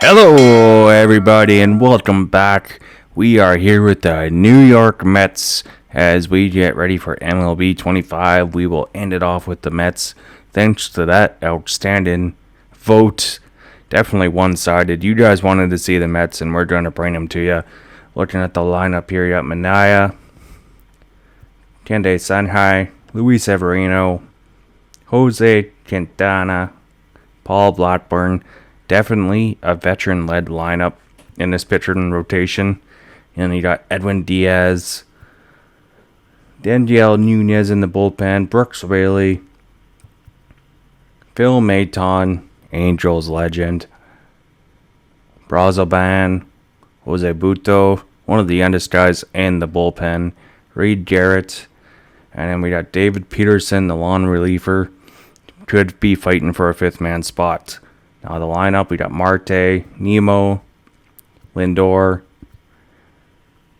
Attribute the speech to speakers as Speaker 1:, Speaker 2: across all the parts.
Speaker 1: Hello, everybody, and welcome back. We are here with the New York Mets as we get ready for MLB 25. We will end it off with the Mets. Thanks to that outstanding vote. Definitely one-sided. You guys wanted to see the Mets, and we're going to bring them to you. Looking at the lineup here, you got Manaea, Kende Sanhai, Luis Severino, Jose Quintana, Paul Blackburn. Definitely a veteran-led lineup in this pitching rotation. And you got Edwin Diaz, Daniel Nunez in the bullpen, Brooks Raley, Phil Maton, Angels legend, Brazoban, Jose Buto, one of the youngest guys in the bullpen, Reed Garrett, and then we got David Peterson, the long reliever, could be fighting for a fifth-man spot. Now the lineup, we got Marte, Nemo, Lindor,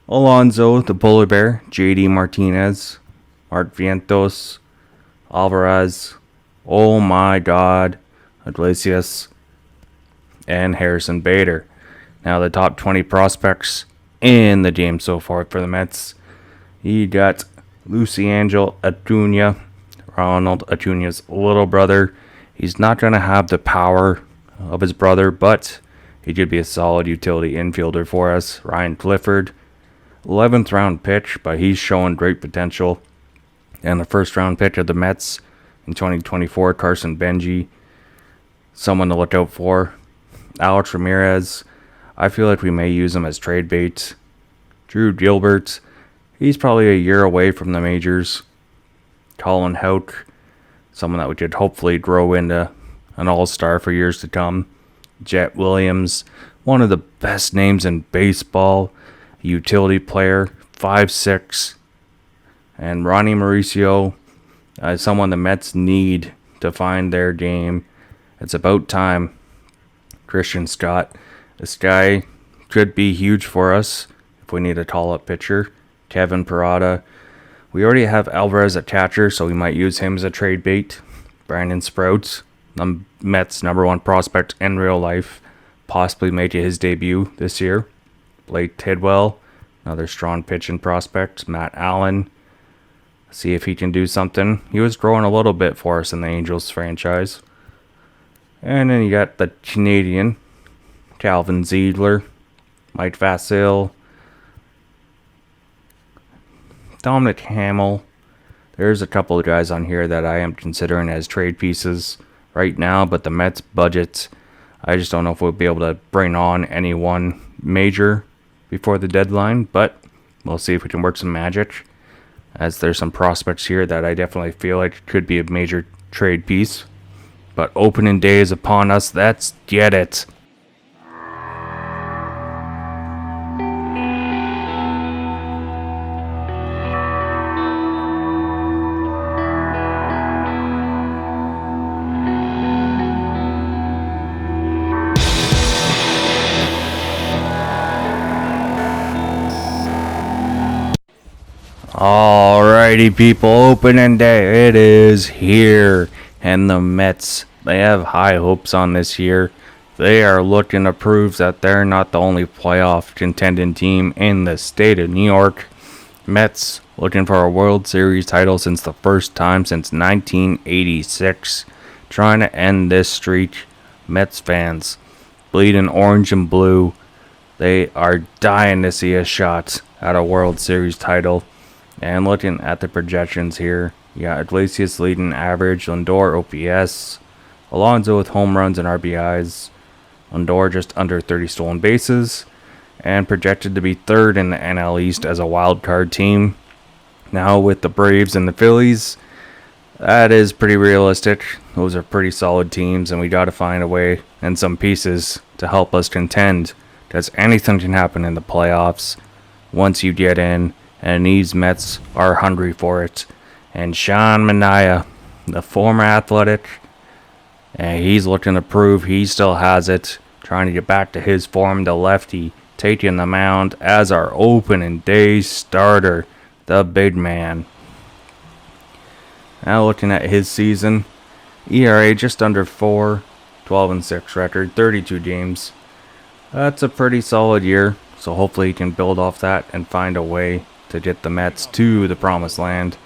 Speaker 1: Alonso, the Polar Bear, JD Martinez, Mark Vientos, Alvarez, oh my god, Iglesias, and Harrison Bader. Now the top 20 prospects in the game so far for the Mets. You got Luciangel Acuna, Ronald Acuna's little brother. He's not going to have the power of his brother, but he could be a solid utility infielder for us. Ryan Clifford, 11th round pitch, but he's showing great potential. And the first round pick of the Mets in 2024, Carson Benji, someone to look out for. Alex Ramirez, I feel like we may use him as trade bait. Drew Gilbert, he's probably a year away from the majors. Colin Houck, someone that we could hopefully grow into an all-star for years to come. Jet Williams, one of the best names in baseball, utility player, 5'6", and Ronnie Mauricio, someone the Mets need to find their game. It's about time. Christian Scott, this guy could be huge for us if we need a tall-up pitcher. Kevin Parada, we already have Alvarez at catcher, so we might use him as a trade bait. Brandon Sprouts, the Mets' number one prospect in real life, possibly making his debut this year. Blake Tidwell, another strong pitching prospect. Matt Allen, see if he can do something. He was growing a little bit for us in the Angels franchise. And then you got the Canadian, Calvin Ziegler, Mike Vasil, Dominic Hamill. There's a couple of guys on here that I am considering as trade pieces right now, but the Mets budget, I just don't know if we'll be able to bring on anyone major before the deadline, but we'll see if we can work some magic, as there's some prospects here that I definitely feel like could be a major trade piece. But opening day is upon us. Let's get it. Alrighty, people, opening day, it is here, and the Mets, they have high hopes on this year. They are looking to prove that they're not the only playoff contending team in the state of New York. Mets looking for a World Series title since the first time since 1986, trying to end this streak. Mets fans, bleeding orange and blue, they are dying to see a shot at a World Series title. And looking at the projections here, you got Iglesias leading average, Lindor OPS, Alonso with home runs and RBIs, Lindor just under 30 stolen bases, and projected to be third in the NL East as a wild card team. Now with the Braves and the Phillies, that is pretty realistic. Those are pretty solid teams, and we got to find a way and some pieces to help us contend, because anything can happen in the playoffs once you get in. And these Mets are hungry for it. And Sean Manaea, the former Athletic, and he's looking to prove he still has it. Trying to get back to his form, the lefty taking the mound as our opening day starter, the big man. Now looking at his season, ERA just under 4, 12-6 record, 32 games. That's a pretty solid year, so hopefully he can build off that and find a way to get the Mets to the promised land.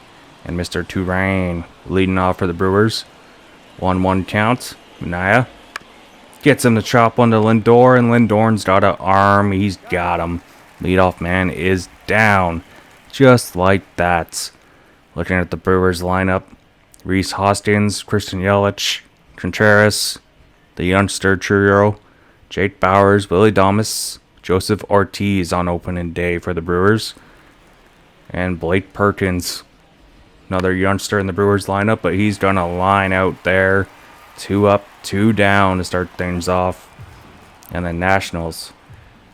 Speaker 1: And Mr. Turang leading off for the Brewers. 1-1 count. Manaea gets him to chop one to Lindor, and Lindor's got an arm. He's got him. Leadoff man is down. Just like that. Looking at the Brewers lineup. Rhys Hoskins, Christian Yelich, Contreras, the youngster trio, Jake Bauers, Willie Damas, Joseph Ortiz on opening day for the Brewers, and Blake Perkins, another youngster in the Brewers lineup, but he's gonna line out there, 2 up, 2 down to start things off. And the Nationals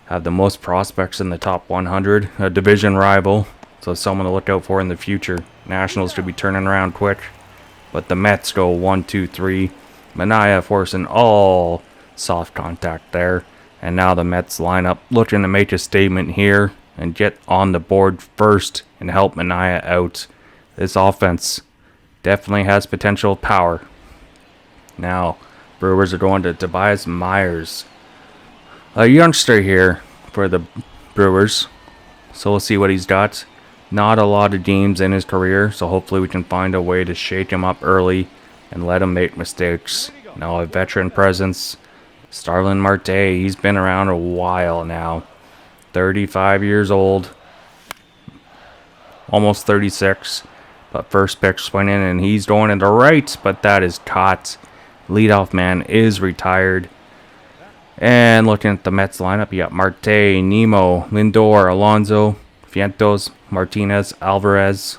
Speaker 1: have the most prospects in the top 100, a division rival, so someone to look out for in the future. Nationals should be turning around quick, but the Mets go 1-2-3. Manaea forcing all soft contact there. And now the Mets line up looking to make a statement here and get on the board first and help Manaea out. This offense definitely has potential power. Now, Brewers are going to Tobias Myers, a youngster here for the Brewers. So we'll see what he's got. Not a lot of games in his career, so hopefully we can find a way to shake him up early and let him make mistakes. Now a veteran presence. Starlin Marte, he's been around a while now. 35 years old. Almost 36. But first pitch swinging, and he's going into right, but that is caught. Leadoff man is retired. And looking at the Mets lineup, you got Marte, Nemo, Lindor, Alonso, Vientos, Martinez, Alvarez,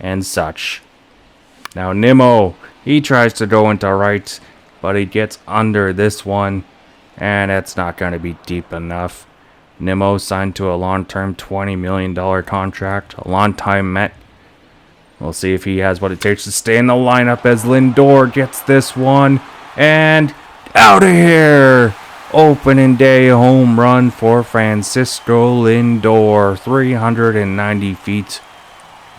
Speaker 1: and such. Now Nemo, he tries to go into right, but he gets under this one, and it's not going to be deep enough. Nemo signed to a long-term $20 million contract, a long-time Met. We'll see if he has what it takes to stay in the lineup as Lindor gets this one, and out of here! Opening day home run for Francisco Lindor, 390 feet.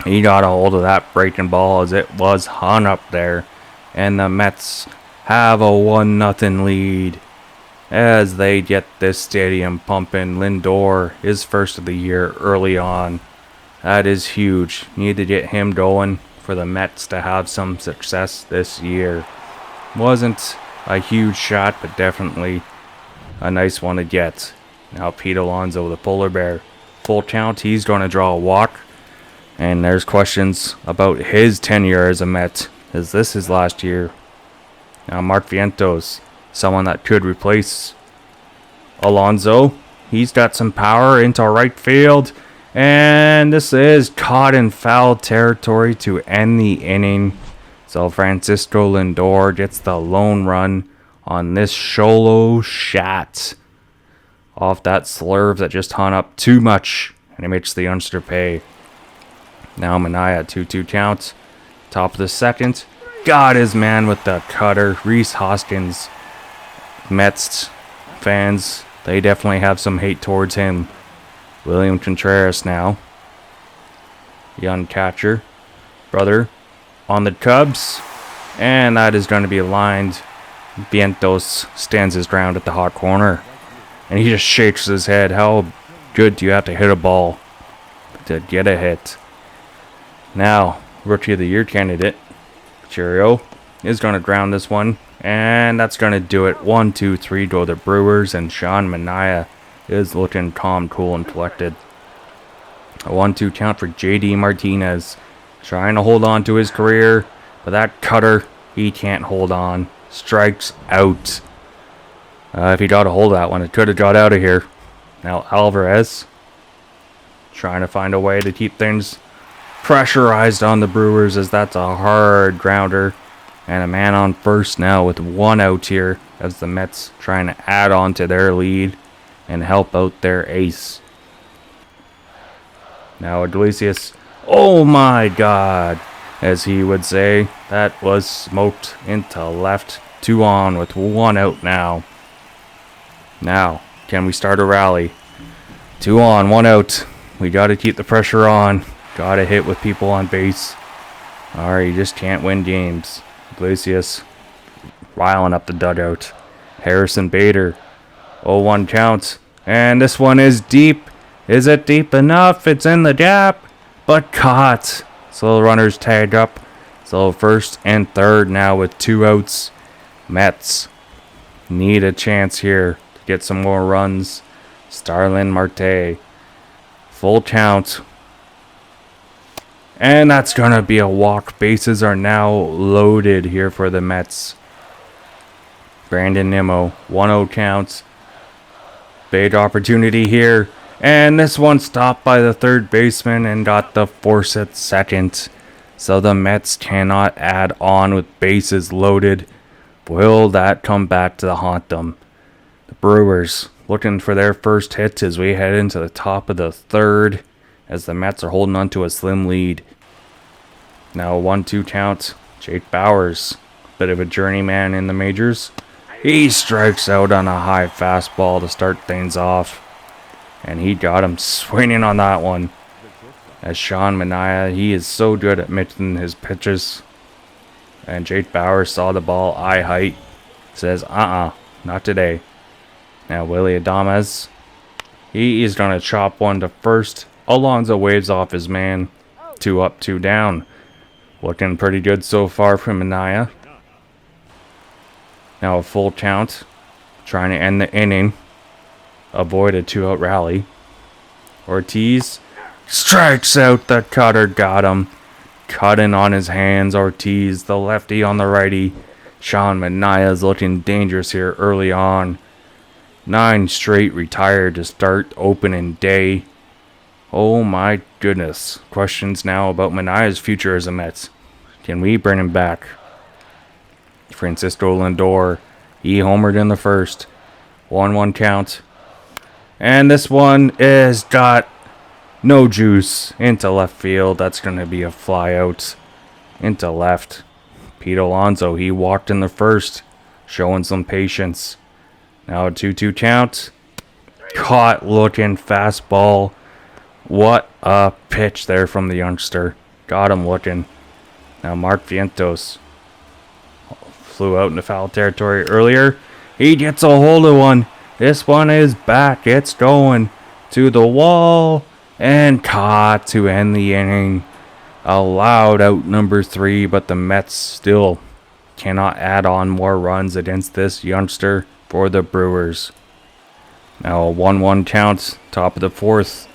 Speaker 1: He got a hold of that breaking ball as it was hung up there. And the Mets have a 1-0 lead as they get this stadium pumping. Lindor, his first of the year early on. That is huge. Need to get him going for the Mets to have some success this year. Wasn't a huge shot, but definitely a nice one to get. Now Pete Alonso, the polar bear. Full count, he's going to draw a walk. And there's questions about his tenure as a Met. Is this his last year? Now Mark Vientos, someone that could replace Alonso. He's got some power into right field. And this is caught in foul territory to end the inning. So Francisco Lindor gets the lone run on this solo shot off that slurve that just hung up too much, and it makes the youngster pay. Now Manaea, 2-2 count, top of the second. Got his man with the cutter. Rhys Hoskins, Mets fans, they definitely have some hate towards him. William Contreras now, young catcher, brother on the Cubs, and that is going to be lined. Vientos stands his ground at the hot corner, and he just shakes his head. How good do you have to hit a ball to get a hit? Now, Rookie of the Year candidate, Cheerio, is going to ground this one, and that's going to do it. 1-2-3 go the Brewers, and Sean Manaea is looking calm, cool, and collected. A 1-2 count for JD Martinez, trying to hold on to his career, but that cutter, he can't hold on. Strikes out. If he got a hold of that one, it could have got out of here. Now Alvarez, trying to find a way to keep things pressurized on the Brewers, as that's a hard grounder. And a man on first now with 1 out here, as the Mets trying to add on to their lead and help out their ace. Now Iglesias, oh my God, as he would say, that was smoked into left. 2 on with 1 out now. Now, can we start a rally? 2 on, 1 out. We got to keep the pressure on. Got to hit with people on base. Alright, you just can't win games. Iglesias riling up the dugout. Harrison Bader 0-1 count. And this one is deep. Is it deep enough? It's in the gap, but caught. So the runners tag up. So first and third now with 2 outs. Mets need a chance here to get some more runs. Starlin Marte. Full count. And that's going to be a walk. Bases are now loaded here for the Mets. Brandon Nimmo, 1-0 counts. Big opportunity here. And this one stopped by the third baseman and got the force at second. So the Mets cannot add on with bases loaded. Will that come back to haunt them? The Brewers looking for their first hit as we head into the top of the third, as the Mets are holding on to a slim lead. Now a 1-2 count. Jake Bauers, bit of a journeyman in the majors. He strikes out on a high fastball to start things off. And he got him swinging on that one. As Sean Manaea, he is so good at mixing his pitches. And Jake Bauers saw the ball eye height. Says, not today. Now Willie Adames, he is going to chop one to first. Alonso waves off his man. 2 up, 2 down. Looking pretty good so far from Manaea. Now a full count. Trying to end the inning. Avoid a 2-out rally. Ortiz strikes out. The cutter got him. Cutting on his hands. Ortiz, the lefty on the righty. Sean Manaea is looking dangerous here early on. 9 straight retired to start opening day. Oh my goodness. Questions now about Manaea's future as a Mets. Can we bring him back? Francisco Lindor, he homered in the first. 1-1 count. And this one is got no juice into left field. That's going to be a fly out into left. Pete Alonso, he walked in the first, showing some patience. Now a 2-2 count. Caught looking fastball. What a pitch there from the youngster. Got him looking. Now Mark Vientos flew out into foul territory earlier. He gets a hold of one. This one is back. It's going to the wall. And caught to end the inning. Allowed out number 3, but the Mets still cannot add on more runs against this youngster for the Brewers. Now a 1-1 count. Top of the 4th.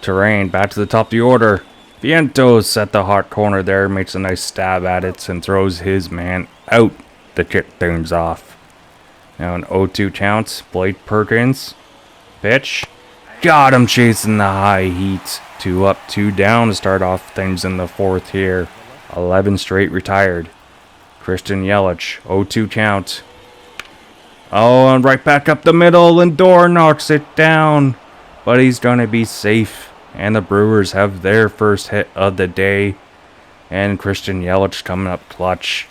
Speaker 1: Terrain back to the top of the order. Vientos at the hot corner there. Makes a nice stab at it and throws his man out to kick things off. Now an 0-2 count. Blake Perkins. Pitch. Got him chasing the high heat. 2 up, 2 down to start off things in the 4th here. 11 straight retired. Christian Yelich. 0-2 count. Oh, and right back up the middle. Lindor knocks it down. But he's going to be safe. And the Brewers have their first hit of the day. And Christian Yelich coming up clutch.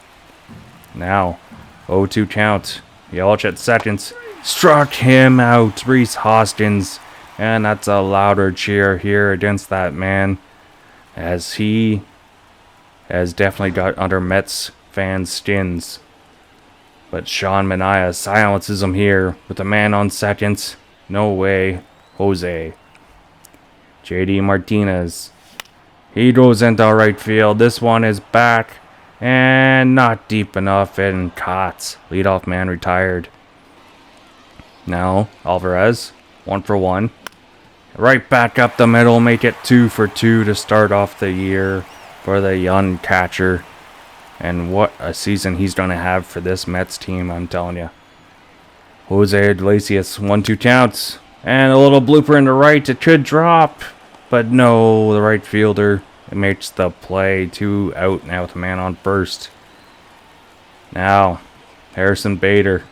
Speaker 1: Now, 0-2 count. Yelich at second. Struck him out. Rhys Hoskins. And that's a louder cheer here against that man. As he has definitely got under Mets fans' skins. But Sean Manaea silences him here with a man on second. No way. Jose. JD Martinez. He goes into right field. This one is back. And not deep enough. And caught. Leadoff man retired. Now, Alvarez. 1 for 1. Right back up the middle. Make it 2 for 2 to start off the year for the young catcher. And what a season he's going to have for this Mets team, I'm telling you. Jose Iglesias. 1-2 counts. And a little blooper in the right. It could drop. But no, the right fielder makes the play. 2 out now with a man on first. Now, Harrison Bader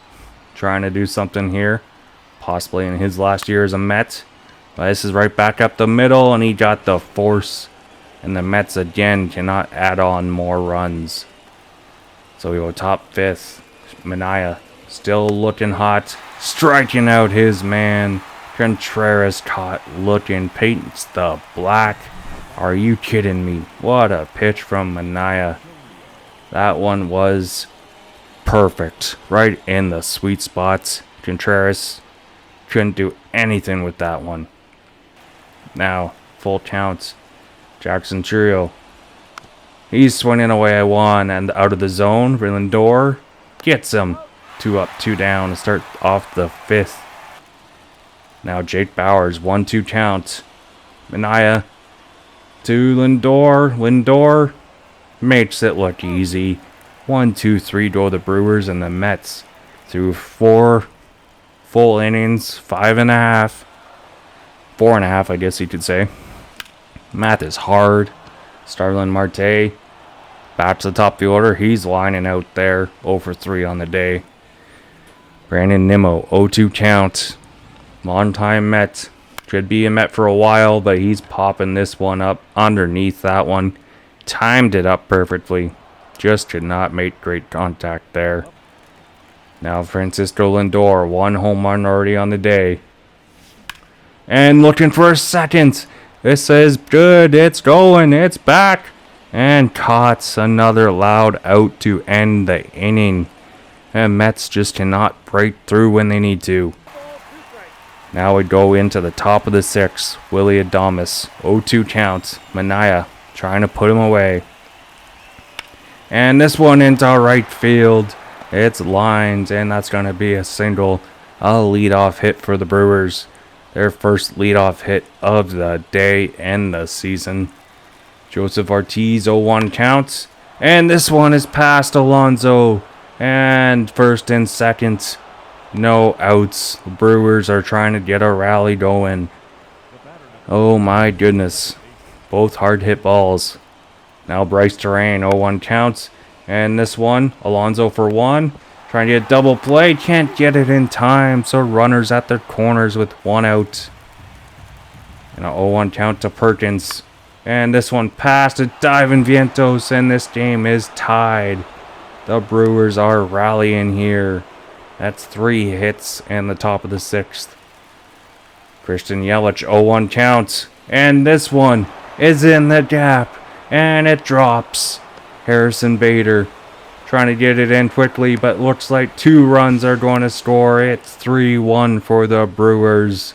Speaker 1: trying to do something here. Possibly in his last year as a Met. But this is right back up the middle. And he got the force. And the Mets again cannot add on more runs. So we go top 5th. Manaea still looking hot. Striking out his man. Contreras caught looking, paints the black. Are you kidding me? What a pitch from Manaea. That one was perfect. Right in the sweet spots. Contreras couldn't do anything with that one. Now, full counts. Jackson Trio. He's swinging away at one and out of the zone. Lindor gets him. 2 up, 2 down to start off the 5th. Now Jake Bauers, 1-2 count. Manaea to Lindor. Lindor makes it look easy. 1-2-3 go the Brewers, and the Mets through 4 full innings, 5.5. 4.5, I guess you could say. Math is hard. Starlin Marte back to the top of the order. He's lining out there. 0 for 3 on the day. Brandon Nimmo, 0-2 count. Long time Met. Could be a Met for a while, but he's popping this one up underneath that one. Timed it up perfectly. Just could not make great contact there. Now Francisco Lindor, 1 home run already on the day. And looking for a second. This is good. It's going. It's back. And caught another loud out to end the inning. And Mets just cannot break through when they need to. Now we go into the top of the 6th. Willy Adames, 0-2 count. Manaea trying to put him away. And this one into right field. It's lined, and that's going to be a single. A leadoff hit for the Brewers. Their first leadoff hit of the day and the season. Joseph Ortiz, 0-1 count. And this one is past Alonso. And first and second, no outs. The Brewers are trying to get a rally going. Oh my goodness. Both hard hit balls. Now Bryce Terrain, 0-1 counts. And this one, Alonso for 1. Trying to get a double play. Can't get it in time. So runners at their corners with 1 out. And a 0-1 count to Perkins. And this one past to Diving Vientos. And this game is tied. The Brewers are rallying here. That's 3 hits and the top of the 6th. Christian Yelich, 0-1 count. And this one is in the gap. And it drops. Harrison Bader trying to get it in quickly, but looks like 2 runs are going to score. It's 3-1 for the Brewers.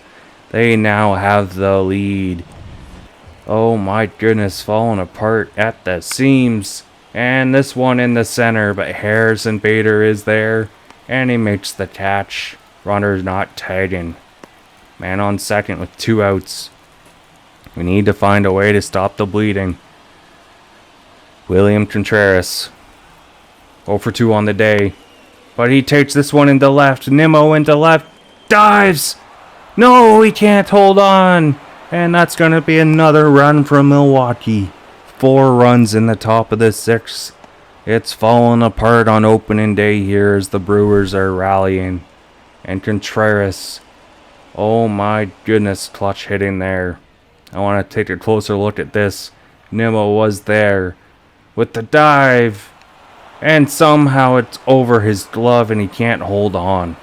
Speaker 1: They now have the lead. Oh my goodness, falling apart at the seams. And this one in the center, but Harrison Bader is there. And he makes the catch. Runner's not tagging. Man on second with 2 outs. We need to find a way to stop the bleeding. William Contreras, 0 for 2 on the day. But he takes this one into left. Nimmo into left. Dives! No, he can't hold on. And that's going to be another run from Milwaukee. 4 runs in the top of the 6th. It's falling apart on opening day here as the Brewers are rallying. And Contreras, oh my goodness, clutch hitting there. I want to take a closer look at this. Nimmo was there with the dive. And somehow it's over his glove and he can't hold on.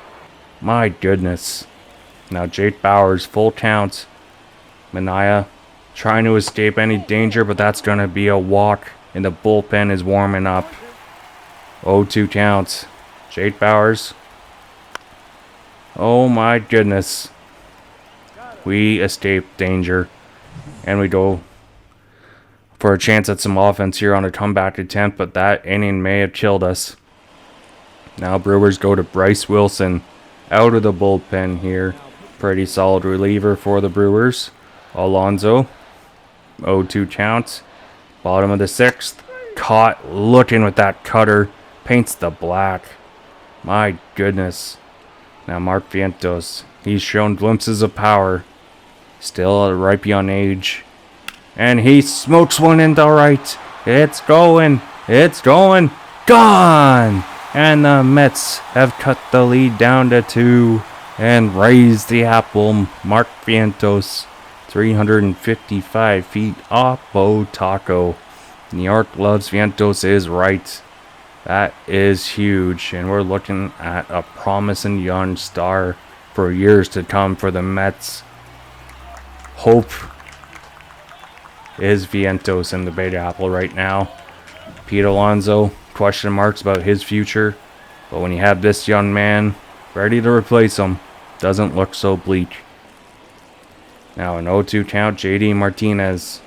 Speaker 1: My goodness. Now Jake Bauers, full count. Manaea trying to escape any danger, but that's going to be a walk. And the bullpen is warming up. 0-2 counts. Jake Bauers. Oh my goodness. We escape danger. And we go for a chance at some offense here on a comeback attempt, but that inning may have killed us. Now Brewers go to Bryce Wilson out of the bullpen here. Pretty solid reliever for the Brewers. Alonso, 0-2 counts. Bottom of the 6th. Caught looking with that cutter. Paints the black. My goodness. Now Mark Vientos. He's shown glimpses of power. Still right beyond age. And he smokes one into right. It's going. It's going. Gone! And the Mets have cut the lead down to 2 and raised the apple. Mark Vientos, 355 feet off Bo Taco. New York loves Vientos is right. That is huge. And we're looking at a promising young star for years to come for the Mets. Hope is Vientos in the Big Apple right now. Pete Alonso, question marks about his future. But when you have this young man ready to replace him, doesn't look so bleak. Now an 0-2 count, JD Martinez.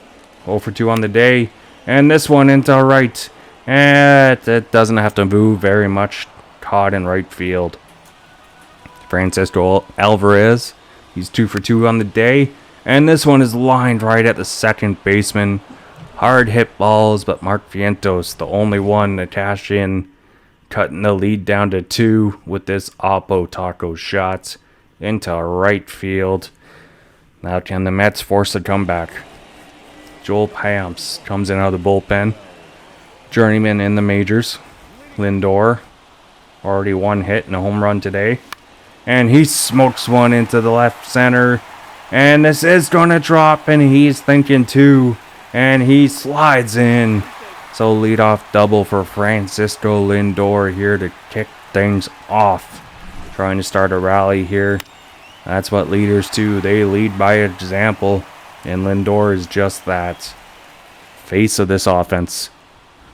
Speaker 1: 0 for 2 on the day. And this one into right. And it doesn't have to move very much. Caught in right field. Francisco Alvarez. He's 2 for 2 on the day. And this one is lined right at the second baseman. Hard hit balls, but Mark Vientos, the only one to cash in, cutting the lead down to 2 with this Oppo Taco shot into right field. Now can the Mets force a comeback? Joel Pamps comes in out of the bullpen. Journeyman in the majors. Lindor, already 1 hit and a home run today. And he smokes one into the left center. And this is going to drop, and he's thinking 2. And he slides in. So leadoff double for Francisco Lindor here to kick things off. Trying to start a rally here. That's what leaders do. They lead by example. And Lindor is just that. Face of this offense.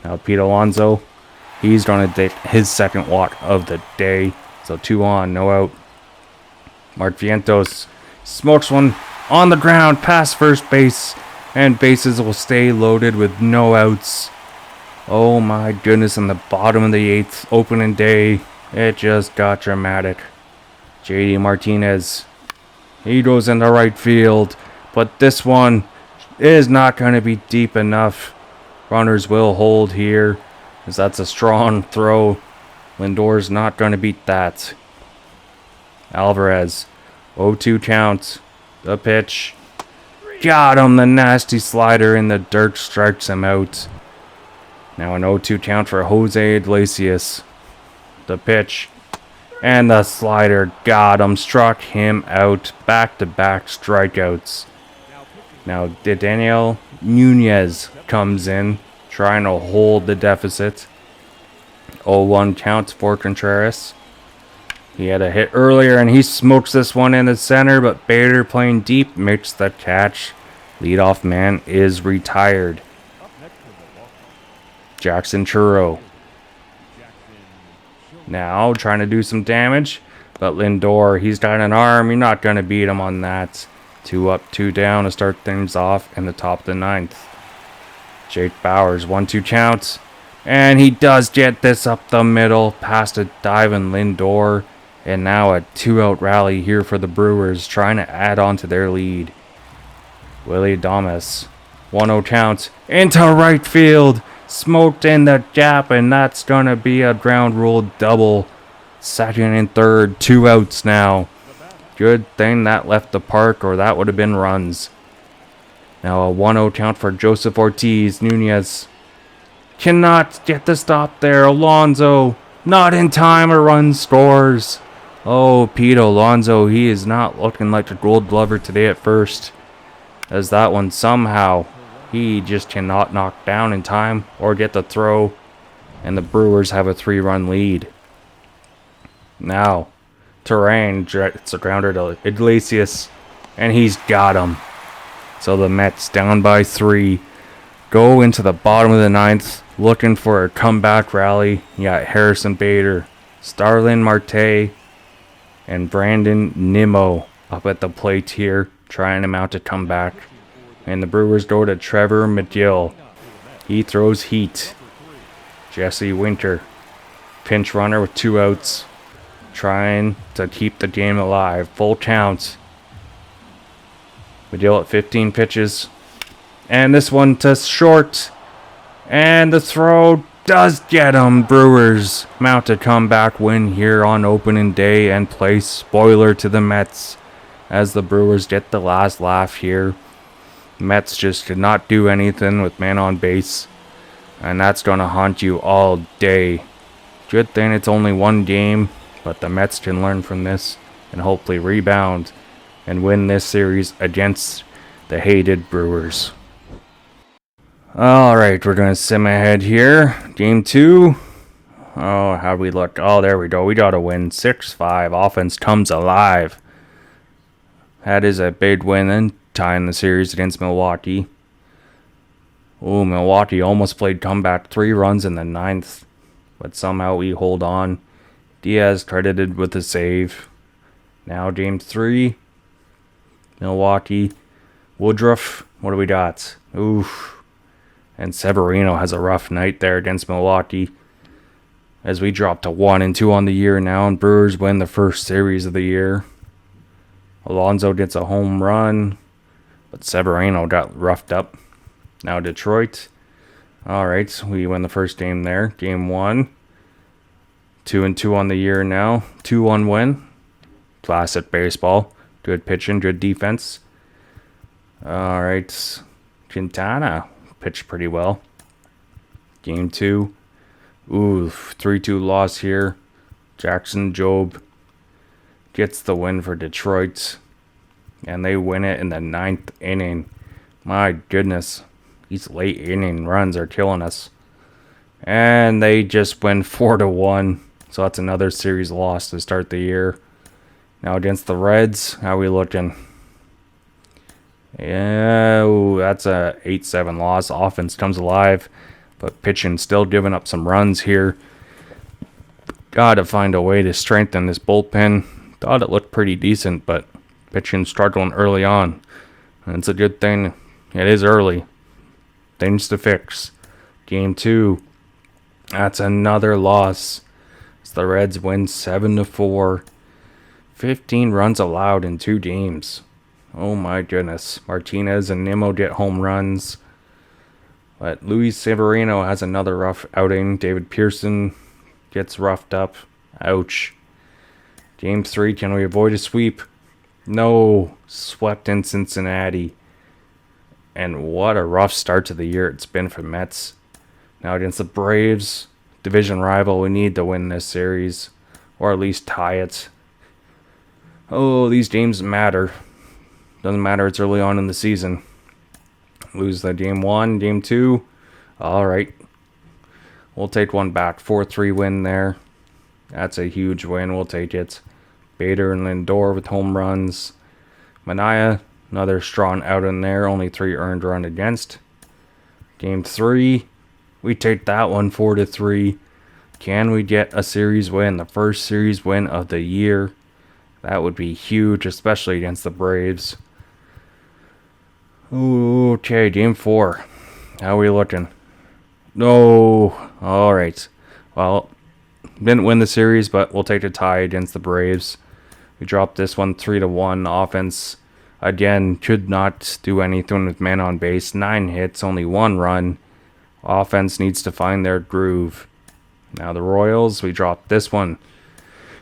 Speaker 1: Now Pete Alonso. He's going to take his second walk of the day. So 2 on, no out. Mark Vientos smokes one on the ground past first base. And bases will stay loaded with no outs. Oh my goodness, in the bottom of the 8th opening day, it just got dramatic. JD Martinez, he goes into right field, but this one is not going to be deep enough. Runners will hold here, as that's a strong throw. Lindor's not going to beat that. Alvarez, 0-2 count, the pitch. Got him, the nasty slider in the dirt strikes him out. Now an 0-2 count for Jose Iglesias. The pitch. And the slider got him, struck him out. Back-to-back strikeouts. Now Daniel Nunez comes in, trying to hold the deficit. 0-1 count for Contreras. He had a hit earlier, and he smokes this one in the center, but Bader playing deep makes the catch. Leadoff man is retired. Jackson Churro. Now trying to do some damage, but Lindor, he's got an arm. You're not going to beat him on that. 2 up, 2 down to start things off in the top of the 9th. Jake Bauers, 1-2 count. And he does get this up the middle past a diving Lindor. And now a 2-out rally here for the Brewers, trying to add on to their lead. Willie Adames, 1-0 count into right field. Smoked in the gap, and that's going to be a ground rule double. Second and third, 2 outs now. Good thing that left the park, or that would have been runs. Now a 1-0 count for Joseph Ortiz. Nunez cannot get the stop there. Alonso, not in time, a run scores. Oh, Pete Alonso, he is not looking like a gold glover today at first. As that one somehow, he just cannot knock down in time or get the throw. And the Brewers have a 3-run lead. Now, Terrain gets a grounder to Iglesias. And he's got him. So the Mets down by 3. Go into the bottom of the 9th. Looking for a comeback rally. You got Harrison Bader, Starlin Marte, and Brandon Nimmo up at the plate here, trying to mount a comeback. And the Brewers go to Trevor McGill. He throws heat. Jesse Winter, pinch runner with 2 outs, trying to keep the game alive. Full count. McGill at 15 pitches. And this one to short. And the throw does get him. Brewers mount a comeback win here on opening day and play spoiler to the Mets as the Brewers get the last laugh here. Mets just could not do anything with man on base, and that's going to haunt you all day. Good thing it's only 1 game, but the Mets can learn from this and hopefully rebound and win this series against the hated Brewers. Alright, we're going to sim ahead here. Game 2. Oh, how'd we look? Oh, there we go. We got to win 6-5. Offense comes alive. That is a big win and tying the series against Milwaukee. Oh, Milwaukee almost played comeback. 3 runs in the 9th. But somehow we hold on. Diaz credited with a save. Now game 3. Milwaukee. Woodruff. What do we got? Oof. And Severino has a rough night there against Milwaukee. As we drop to 1-2 on the year now, and Brewers win the first series of the year. Alonso gets a home run, but Severino got roughed up. Now Detroit. Alright, we win the first game there. Game 1. 2-2 on the year now. 2-1 win. Classic baseball. Good pitching, good defense. Alright, Quintana pitched pretty well. Game 2. Ooh, 3-2 loss here. Jackson Jobe gets the win for Detroit. And they win it in the 9th inning. My goodness. These late inning runs are killing us. And they just win 4-1. So that's another series loss to start the year. Now against the Reds, how we looking? Yeah, ooh, that's a 8-7 loss. Offense comes alive. But pitching still giving up some runs here. Gotta find a way to strengthen this bullpen. Thought it looked pretty decent, but pitching struggling early on. And it's a good thing. It is early. Things to fix. Game 2. That's another loss. As the Reds win 7-4. 15 runs allowed in 2 games. Oh my goodness. Martinez and Nimmo get home runs. But Luis Severino has another rough outing. David Pearson gets roughed up. Ouch. Game 3, can we avoid a sweep? No. Swept in Cincinnati. And what a rough start to the year it's been for Mets. Now against the Braves, division rival, we need to win this series. Or at least tie it. Oh, these games matter. Doesn't matter, it's early on in the season. Lose the game 1, game 2. Alright. We'll take one back. 4-3 win there. That's a huge win. We'll take it. Bader and Lindor with home runs. Manaea, another strong out in there. Only 3 earned run against. Game 3. We take that one 4-3. Can we get a series win? The first series win of the year. That would be huge, especially against the Braves. Okay, game 4. How are we looking? No. Alright. Well, didn't win the series, but we'll take a tie against the Braves. We dropped this one 3-1. Offense, again, could not do anything with men on base. 9 hits, only 1 run. Offense needs to find their groove. Now the Royals, we dropped this one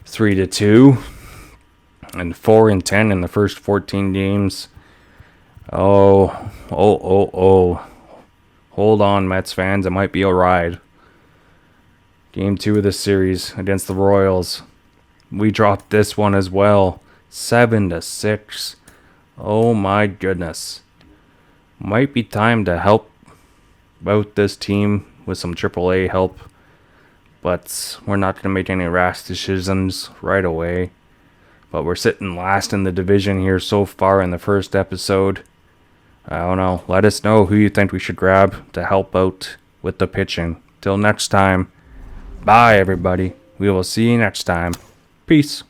Speaker 1: 3-2. And 4-10 in the first 14 games. Oh. Hold on, Mets fans. It might be a ride. Game 2 of the series against the Royals. We dropped this one as well. 7-6. Oh my goodness. Might be time to help out this team with some AAA help. But we're not going to make any rash decisions right away. But we're sitting last in the division here so far in the first episode. I don't know. Let us know who you think we should grab to help out with the pitching. Till next time. Bye, everybody. We will see you next time. Peace.